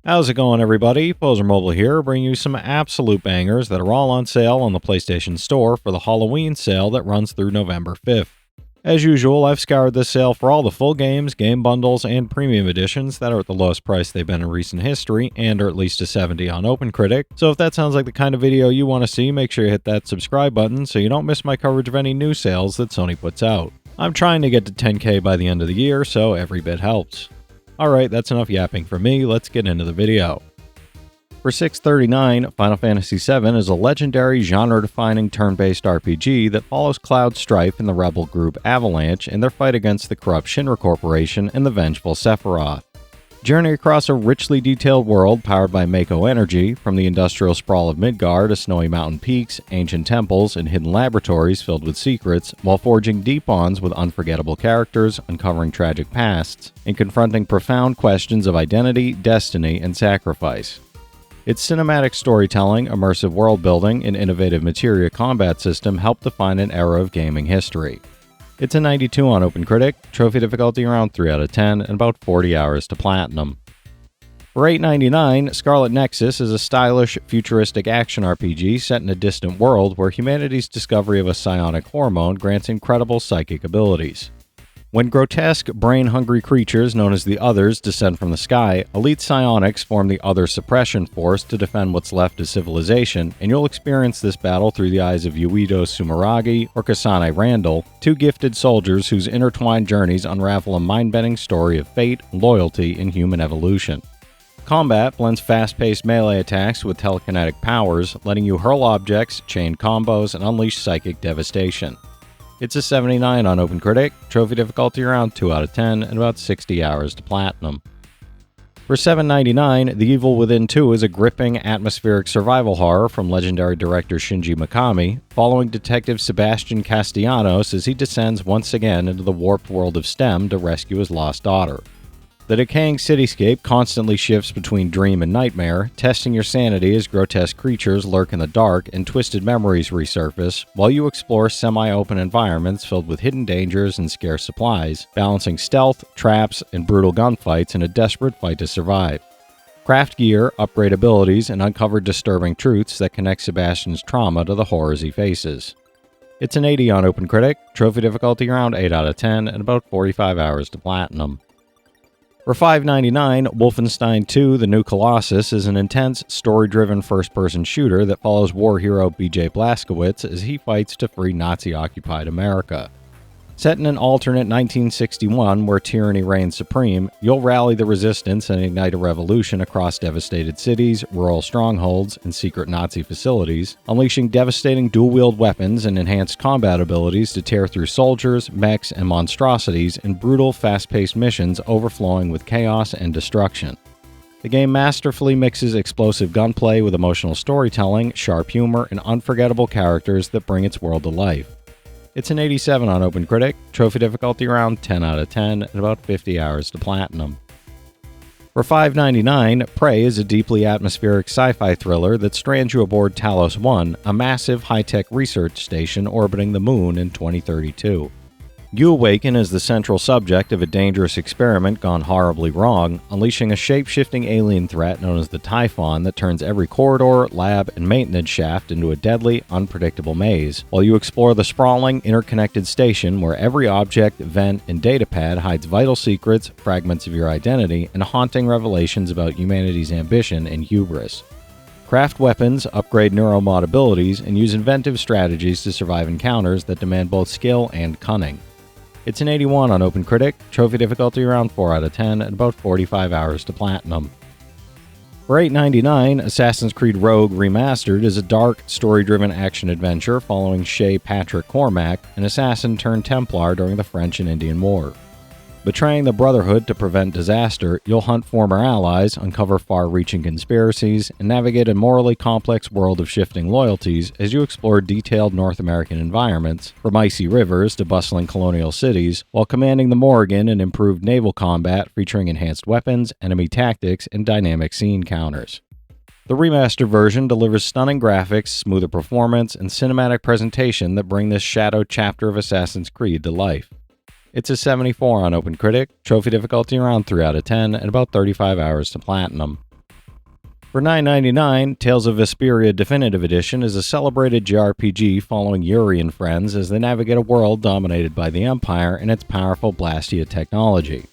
How's it going, everybody? Pozermobil here, bringing you some absolute bangers that are all on sale on the PlayStation Store for the Halloween sale that runs through November 5th. As usual, I've scoured this sale for all the full games, game bundles, and premium editions that are at the lowest price they've been in recent history, and are at least a 70 on OpenCritic. So if that sounds like the kind of video you want to see, make sure you hit that subscribe button so you don't miss my coverage of any new sales that Sony puts out. I'm trying to get to 10K by the end of the year, so every bit helps. Alright, that's enough yapping for me, let's get into the video. For $6.39, Final Fantasy VII is a legendary genre-defining turn-based RPG that follows Cloud Strife and the rebel group Avalanche in their fight against the corrupt Shinra Corporation and the vengeful Sephiroth. Journey across a richly detailed world powered by Mako energy, from the industrial sprawl of Midgar to snowy mountain peaks, ancient temples, and hidden laboratories filled with secrets, while forging deep bonds with unforgettable characters, uncovering tragic pasts, and confronting profound questions of identity, destiny, and sacrifice. Its cinematic storytelling, immersive world-building, and innovative materia combat system help define an era of gaming history. It's a 92 on OpenCritic, trophy difficulty around 3 out of 10, and about 40 hours to platinum. For $8.99, Scarlet Nexus is a stylish, futuristic action RPG set in a distant world where humanity's discovery of a psionic hormone grants incredible psychic abilities. When grotesque, brain-hungry creatures known as the Others descend from the sky, elite psionics form the Other Suppression Force to defend what's left of civilization, and you'll experience this battle through the eyes of Yuito Sumeragi or Kasane Randall, two gifted soldiers whose intertwined journeys unravel a mind-bending story of fate, loyalty, and human evolution. Combat blends fast-paced melee attacks with telekinetic powers, letting you hurl objects, chain combos, and unleash psychic devastation. It's a 79 on OpenCritic, trophy difficulty around 2 out of 10, and about 60 hours to platinum. For $7.99, The Evil Within 2 is a gripping, atmospheric survival horror from legendary director Shinji Mikami, following Detective Sebastian Castellanos as he descends once again into the warped world of STEM to rescue his lost daughter. The decaying cityscape constantly shifts between dream and nightmare, testing your sanity as grotesque creatures lurk in the dark and twisted memories resurface, while you explore semi-open environments filled with hidden dangers and scarce supplies, balancing stealth, traps, and brutal gunfights in a desperate fight to survive. Craft gear, upgrade abilities, and uncover disturbing truths that connect Sebastian's trauma to the horrors he faces. It's an 80 on OpenCritic, trophy difficulty around 8 out of 10, and about 45 hours to platinum. For $5.99, Wolfenstein 2: The New Colossus is an intense, story-driven first-person shooter that follows war hero BJ Blazkowicz as he fights to free Nazi-occupied America. Set in an alternate 1961 where tyranny reigns supreme, you'll rally the resistance and ignite a revolution across devastated cities, rural strongholds, and secret Nazi facilities, unleashing devastating dual-wield weapons and enhanced combat abilities to tear through soldiers, mechs, and monstrosities in brutal, fast-paced missions overflowing with chaos and destruction. The game masterfully mixes explosive gunplay with emotional storytelling, sharp humor, and unforgettable characters that bring its world to life. It's an 87 on OpenCritic, trophy difficulty around 10 out of 10, and about 50 hours to platinum. For $5.99, Prey is a deeply atmospheric sci-fi thriller that strands you aboard Talos 1, a massive high-tech research station orbiting the moon in 2032. You awaken as the central subject of a dangerous experiment gone horribly wrong, unleashing a shape-shifting alien threat known as the Typhon that turns every corridor, lab, and maintenance shaft into a deadly, unpredictable maze, while you explore the sprawling, interconnected station where every object, vent, and datapad hides vital secrets, fragments of your identity, and haunting revelations about humanity's ambition and hubris. Craft weapons, upgrade neuromod abilities, and use inventive strategies to survive encounters that demand both skill and cunning. It's an 81 on OpenCritic, trophy difficulty around 4 out of 10, and about 45 hours to platinum. For $8.99, Assassin's Creed Rogue Remastered is a dark, story-driven action-adventure following Shay Patrick Cormac, an assassin turned Templar during the French and Indian War. Betraying the Brotherhood to prevent disaster, you'll hunt former allies, uncover far-reaching conspiracies, and navigate a morally complex world of shifting loyalties as you explore detailed North American environments, from icy rivers to bustling colonial cities, while commanding the Morrigan in improved naval combat featuring enhanced weapons, enemy tactics, and dynamic scene counters. The remastered version delivers stunning graphics, smoother performance, and cinematic presentation that bring this shadowed chapter of Assassin's Creed to life. It's a 74 on OpenCritic, trophy difficulty around 3 out of 10, and about 35 hours to platinum. For $9.99, Tales of Vesperia Definitive Edition is a celebrated JRPG following Yuri and friends as they navigate a world dominated by the Empire and its powerful Blasphemous technology.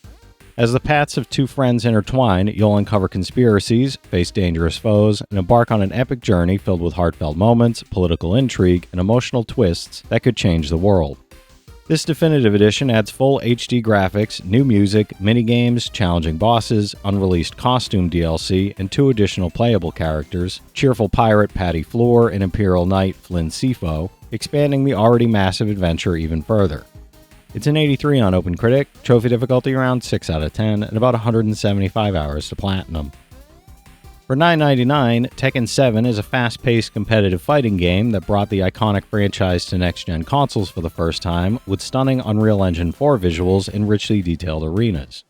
As the paths of two friends intertwine, you'll uncover conspiracies, face dangerous foes, and embark on an epic journey filled with heartfelt moments, political intrigue, and emotional twists that could change the world. This definitive edition adds full HD graphics, new music, minigames, challenging bosses, unreleased costume DLC, and 2 additional playable characters, cheerful pirate Patty Floor and Imperial Knight Flynn Sifo, expanding the already massive adventure even further. It's an 83 on OpenCritic, trophy difficulty around 6 out of 10, and about 175 hours to platinum. For $9.99, Tekken 7 is a fast-paced competitive fighting game that brought the iconic franchise to next-gen consoles for the first time, with stunning Unreal Engine 4 visuals and richly detailed arenas.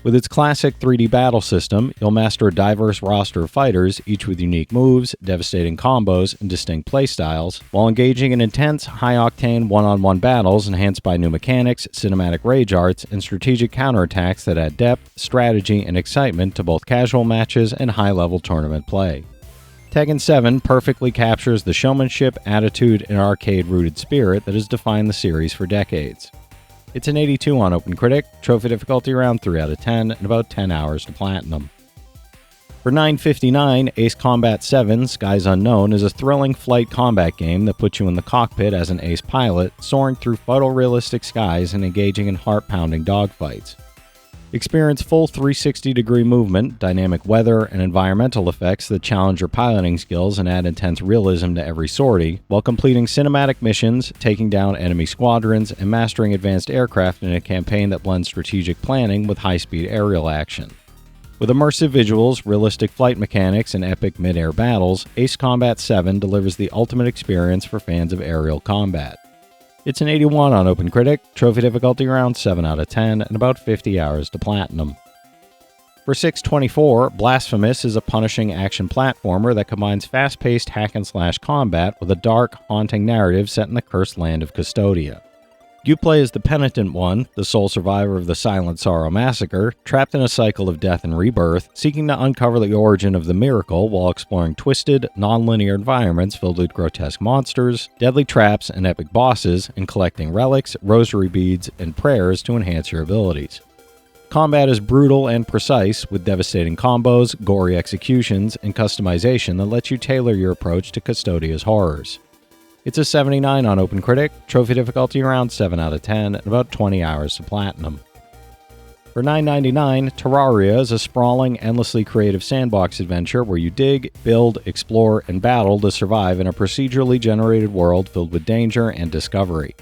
With its classic 3D battle system, you'll master a diverse roster of fighters, each with unique moves, devastating combos, and distinct playstyles, while engaging in intense, high-octane one-on-one battles enhanced by new mechanics, cinematic rage arts, and strategic counterattacks that add depth, strategy, and excitement to both casual matches and high-level tournament play. Tekken 7 perfectly captures the showmanship, attitude, and arcade-rooted spirit that has defined the series for decades. It's an 82 on OpenCritic, trophy difficulty around 3 out of 10, and about 10 hours to platinum. For $9.59, Ace Combat 7 Skies Unknown is a thrilling flight combat game that puts you in the cockpit as an ace pilot, soaring through photorealistic skies and engaging in heart-pounding dogfights. Experience full 360-degree movement, dynamic weather, and environmental effects that challenge your piloting skills and add intense realism to every sortie, while completing cinematic missions, taking down enemy squadrons, and mastering advanced aircraft in a campaign that blends strategic planning with high-speed aerial action. With immersive visuals, realistic flight mechanics, and epic mid-air battles, Ace Combat 7 delivers the ultimate experience for fans of aerial combat. It's an 81 on OpenCritic, trophy difficulty around 7 out of 10, and about 50 hours to platinum. For $6.24, Blasphemous is a punishing action platformer that combines fast-paced hack-and-slash combat with a dark, haunting narrative set in the cursed land of Custodia. You play as the Penitent One, the sole survivor of the Silent Sorrow Massacre, trapped in a cycle of death and rebirth, seeking to uncover the origin of the miracle while exploring twisted, non-linear environments filled with grotesque monsters, deadly traps, and epic bosses, and collecting relics, rosary beads, and prayers to enhance your abilities. Combat is brutal and precise, with devastating combos, gory executions, and customization that lets you tailor your approach to Custodia's horrors. It's a 79 on OpenCritic, trophy difficulty around 7 out of 10, and about 20 hours to platinum. For $9.99, Terraria is a sprawling, endlessly creative sandbox adventure where you dig, build, explore, and battle to survive in a procedurally generated world filled with danger and discovery.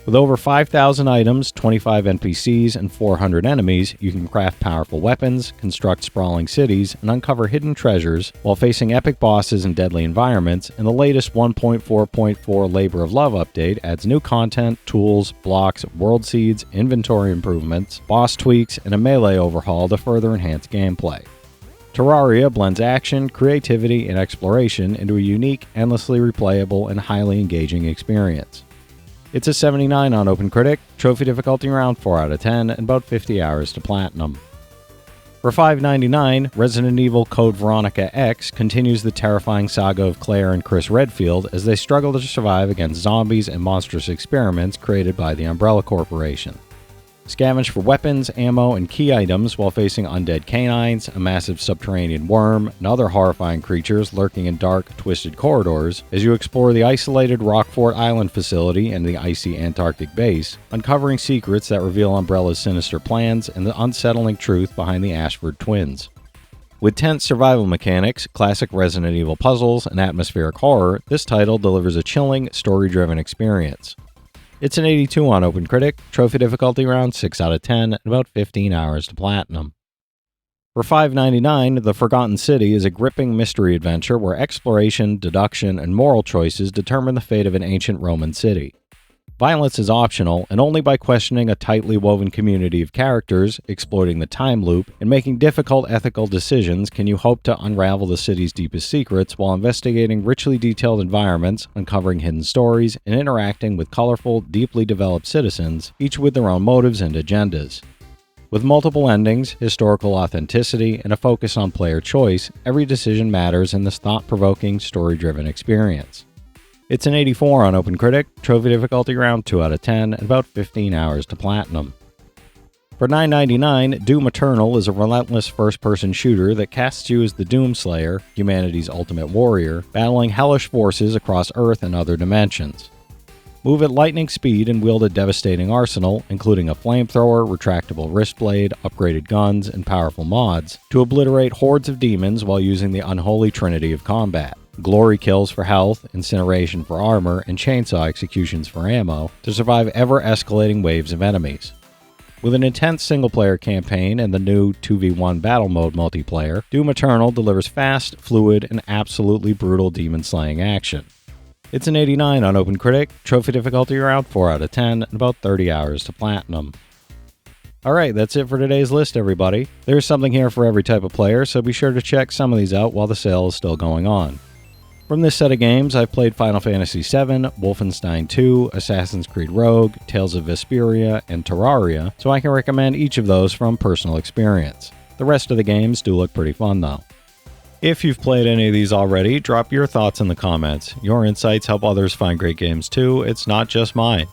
With over 5,000 items, 25 NPCs, and 400 enemies, you can craft powerful weapons, construct sprawling cities, and uncover hidden treasures while facing epic bosses and deadly environments, and the latest 1.4.4 Labor of Love update adds new content, tools, blocks, world seeds, inventory improvements, boss tweaks, and a melee overhaul to further enhance gameplay. Terraria blends action, creativity, and exploration into a unique, endlessly replayable, and highly engaging experience. It's a 79 on OpenCritic, trophy difficulty around 4 out of 10, and about 50 hours to platinum. For $5.99, Resident Evil Code Veronica X continues the terrifying saga of Claire and Chris Redfield as they struggle to survive against zombies and monstrous experiments created by the Umbrella Corporation. Scavenge for weapons, ammo, and key items while facing undead canines, a massive subterranean worm, and other horrifying creatures lurking in dark, twisted corridors as you explore the isolated Rockfort Island facility and the icy Antarctic base, uncovering secrets that reveal Umbrella's sinister plans and the unsettling truth behind the Ashford twins. With tense survival mechanics, classic Resident Evil puzzles, and atmospheric horror, this title delivers a chilling, story-driven experience. It's an 82 on OpenCritic, trophy difficulty around 6 out of 10, and about 15 hours to platinum. For $5.99, The Forgotten City is a gripping mystery adventure where exploration, deduction, and moral choices determine the fate of an ancient Roman city. Violence is optional, and only by questioning a tightly woven community of characters, exploiting the time loop, and making difficult ethical decisions can you hope to unravel the city's deepest secrets while investigating richly detailed environments, uncovering hidden stories, and interacting with colorful, deeply developed citizens, each with their own motives and agendas. With multiple endings, historical authenticity, and a focus on player choice, every decision matters in this thought-provoking, story-driven experience. It's an 84 on OpenCritic, trophy difficulty around 2 out of 10, and about 15 hours to platinum. For $9.99, Doom Eternal is a relentless first-person shooter that casts you as the Doomslayer, humanity's ultimate warrior, battling hellish forces across Earth and other dimensions. Move at lightning speed and wield a devastating arsenal, including a flamethrower, retractable wrist blade, upgraded guns, and powerful mods, to obliterate hordes of demons while using the unholy trinity of combat. Glory kills for health, incineration for armor, and chainsaw executions for ammo, to survive ever-escalating waves of enemies. With an intense single-player campaign and the new 2v1 battle mode multiplayer, Doom Eternal delivers fast, fluid, and absolutely brutal demon-slaying action. It's an 89 on OpenCritic, trophy difficulty around 4 out of 10, and about 30 hours to platinum. Alright, that's it for today's list, everybody. There's something here for every type of player, so be sure to check some of these out while the sale is still going on. From this set of games, I've played Final Fantasy VII, Wolfenstein 2, Assassin's Creed Rogue, Tales of Vesperia, and Terraria, so I can recommend each of those from personal experience. The rest of the games do look pretty fun, though. If you've played any of these already, drop your thoughts in the comments. Your insights help others find great games too, it's not just mine.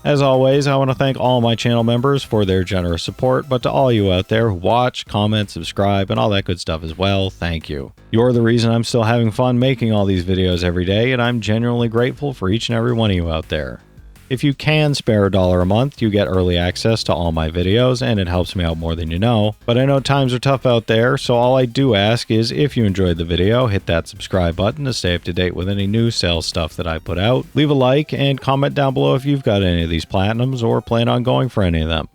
As always, I want to thank all my channel members for their generous support, but to all you out there who watch, comment, subscribe, and all that good stuff as well, thank you. You're the reason I'm still having fun making all these videos every day, and I'm genuinely grateful for each and every one of you out there. If you can spare $1 a month, you get early access to all my videos, and it helps me out more than you know. But I know times are tough out there, so all I do ask is if you enjoyed the video, hit that subscribe button to stay up to date with any new sales stuff that I put out. Leave a like and comment down below if you've got any of these platinums or plan on going for any of them.